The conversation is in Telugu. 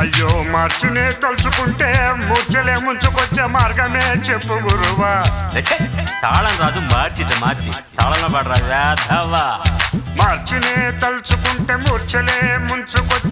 అయ్యో మార్చునే తలుచుకుంటే మూర్చలే ముంచుకొచ్చే మార్గమే చెప్పు గురువా. తాళం రాజు మార్చి తాళంలో పడరా. మార్చునే తలుచుకుంటే మూర్చలే ముంచుకొచ్చే